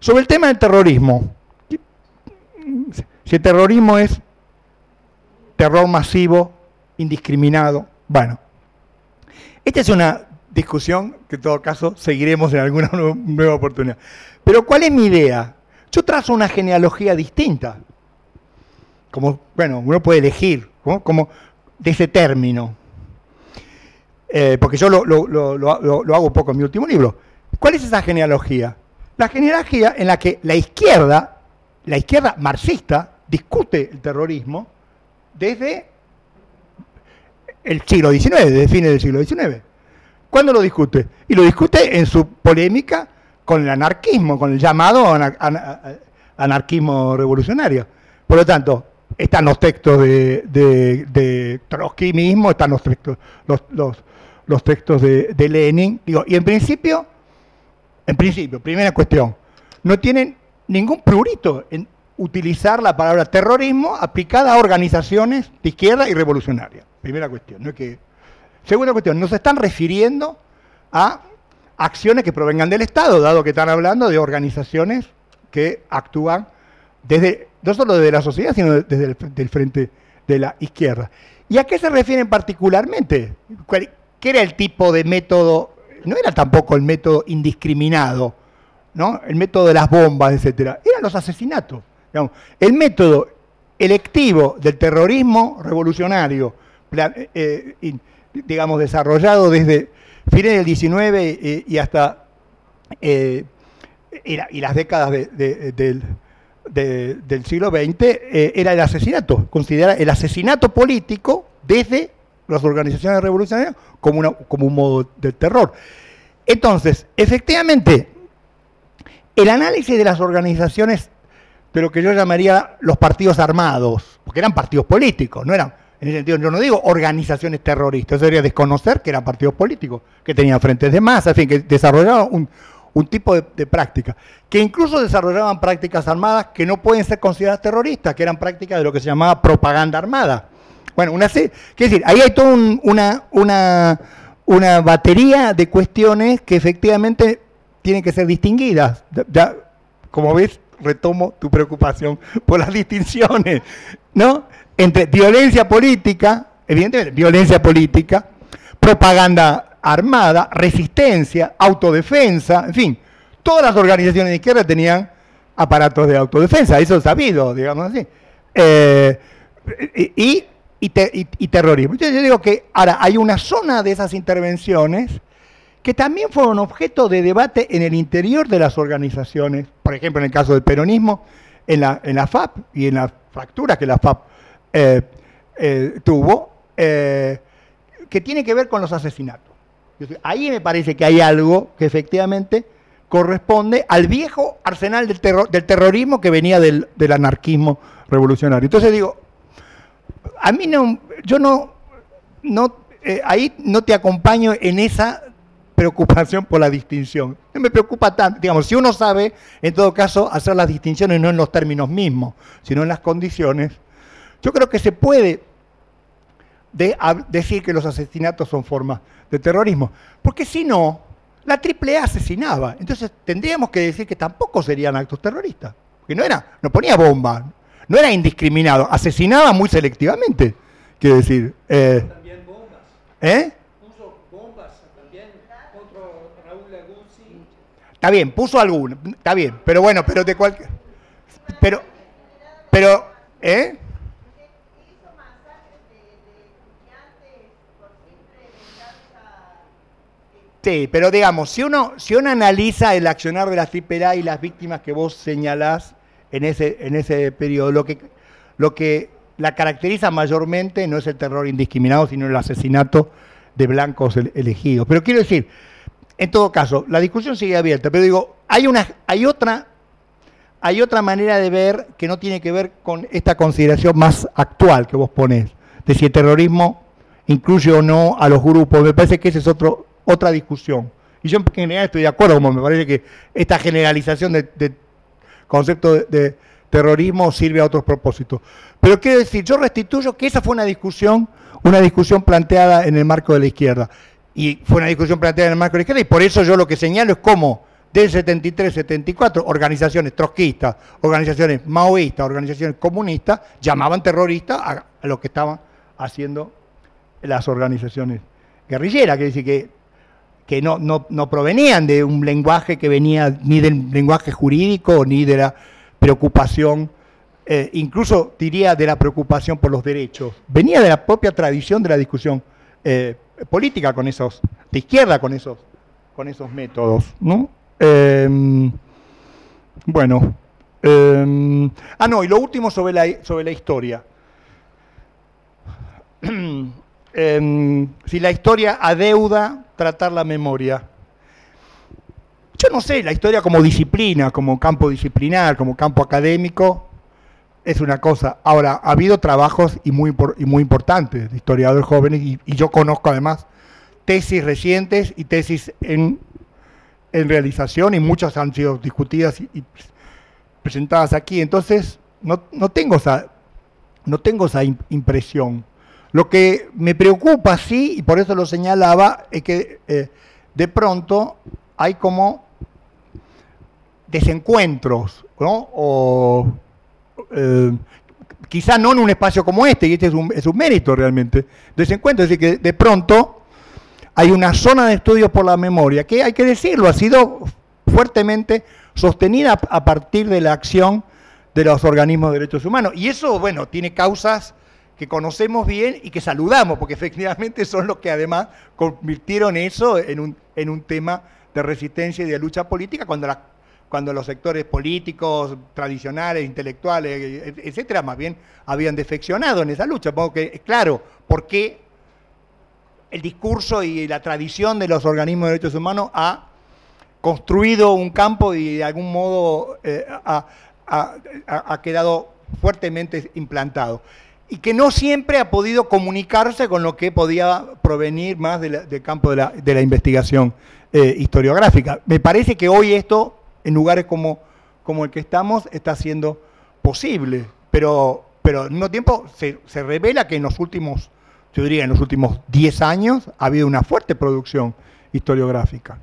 Sobre el tema del terrorismo, si el terrorismo es terror masivo, indiscriminado, bueno, esta es una discusión que en todo caso seguiremos en alguna nueva oportunidad. Pero ¿cuál es mi idea? Yo trazo una genealogía distinta, como, bueno, uno puede elegir, ¿no? Como de ese término, porque yo lo hago un poco en mi último libro. ¿Cuál es esa genealogía? La genealogía en la que la izquierda marxista discute el terrorismo desde el siglo XIX, desde fines del siglo XIX. ¿Cuándo lo discute? Y lo discute en su polémica con el anarquismo, con el llamado anarquismo revolucionario. Por lo tanto, están los textos de Trotsky mismo, están los textos de Lenin. Digo, y en principio, primera cuestión, no tienen ningún prurito en utilizar la palabra terrorismo aplicada a organizaciones de izquierda y revolucionarias. Primera cuestión. No es que... Segunda cuestión, no se están refiriendo a acciones que provengan del Estado, dado que están hablando de organizaciones que actúan desde, no solo desde la sociedad, sino desde el frente de la izquierda. ¿Y a qué se refieren particularmente? ¿Qué era el tipo de método? No era tampoco el método indiscriminado, ¿no? El método de las bombas, etcétera. Eran los asesinatos. Digamos, el método electivo del terrorismo revolucionario, digamos, desarrollado desde fines del 19 y hasta y las décadas del siglo XX, era el asesinato, considera el asesinato político desde las organizaciones revolucionarias como un modo de terror. Entonces, efectivamente, el análisis de las organizaciones de lo que yo llamaría los partidos armados, porque eran partidos políticos, no eran, en ese sentido, yo no digo organizaciones terroristas, eso sería desconocer que eran partidos políticos, que tenían frentes de masa, en fin, que desarrollaban un tipo de práctica, que incluso desarrollaban prácticas armadas que no pueden ser consideradas terroristas, que eran prácticas de lo que se llamaba propaganda armada. Bueno, quiero decir, ahí hay toda una batería de cuestiones que efectivamente tienen que ser distinguidas. Ya, como ves, retomo tu preocupación por las distinciones, ¿no? Entre violencia política, evidentemente, violencia política, propaganda armada, resistencia, autodefensa, en fin, todas las organizaciones de izquierda tenían aparatos de autodefensa, eso es sabido, digamos así, y terrorismo. Entonces yo digo que ahora hay una zona de esas intervenciones que también fueron objeto de debate en el interior de las organizaciones, por ejemplo en el caso del peronismo, en la FAP y en las fracturas que la FAP tuvo, que tiene que ver con los asesinatos. Ahí me parece que hay algo que efectivamente corresponde al viejo arsenal del terrorismo que venía del anarquismo revolucionario. Entonces digo, a mí ahí no te acompaño en esa preocupación por la distinción. No me preocupa tanto, digamos, si uno sabe, en todo caso, hacer las distinciones no en los términos mismos, sino en las condiciones, yo creo que se puede decir que los asesinatos son formas de terrorismo, porque si no, la AAA asesinaba, entonces tendríamos que decir que tampoco serían actos terroristas, porque no ponía bomba, no era indiscriminado, asesinaba muy selectivamente, quiero decir. También bombas. Puso bombas también contra Raúl Leguzzi. Está bien, puso alguna, está bien, pero bueno, pero de cualquier... Pero, Sí, pero digamos, si uno analiza el accionar de la AAA y las víctimas que vos señalás en ese periodo, lo que la caracteriza mayormente no es el terror indiscriminado, sino el asesinato de blancos elegidos. Pero quiero decir, en todo caso, la discusión sigue abierta, pero digo, hay otra manera de ver que no tiene que ver con esta consideración más actual que vos ponés, de si el terrorismo incluye o no a los grupos. Me parece que esa es otra discusión. Y yo en general estoy de acuerdo, como me parece que esta generalización de concepto de terrorismo sirve a otros propósitos. Pero quiero decir, yo restituyo que esa fue una discusión planteada en el marco de la izquierda. Y fue una discusión planteada en el marco de la izquierda, y por eso yo lo que señalo es cómo del 73-74, organizaciones trotskistas, organizaciones maoístas, organizaciones comunistas, llamaban terroristas a lo que estaban haciendo las organizaciones guerrilleras, que dice que no provenían de un lenguaje que venía ni del lenguaje jurídico ni de la preocupación, incluso diría de la preocupación por los derechos, venía de la propia tradición de la discusión política de izquierda con esos métodos, ¿no? Bueno, y lo último sobre la historia. Si la historia adeuda tratar la memoria. Yo no sé, la historia como disciplina, como campo disciplinar, como campo académico, es una cosa. Ahora, ha habido trabajos y muy importantes de historiadores jóvenes, y yo conozco además tesis recientes y tesis en realización, y muchas han sido discutidas y presentadas aquí. Entonces, no tengo esa impresión. Lo que me preocupa, sí, y por eso lo señalaba, es que de pronto hay como desencuentros, ¿no? Quizá no en un espacio como este, y este es un mérito realmente, desencuentros, es decir, que de pronto hay una zona de estudios por la memoria que, hay que decirlo, ha sido fuertemente sostenida a partir de la acción de los organismos de derechos humanos, y eso, bueno, tiene causas que conocemos bien y que saludamos, porque efectivamente son los que además convirtieron eso en un tema de resistencia y de lucha política, cuando los sectores políticos, tradicionales, intelectuales, etcétera, más bien habían defeccionado en esa lucha. Porque, claro, ¿por qué el discurso y la tradición de los organismos de derechos humanos ha construido un campo y de algún modo ha quedado fuertemente implantado? Y que no siempre ha podido comunicarse con lo que podía provenir más del campo de la investigación historiográfica. Me parece que hoy esto, en lugares como el que estamos, está siendo posible, pero al mismo tiempo se revela que en los últimos 10 años ha habido una fuerte producción historiográfica.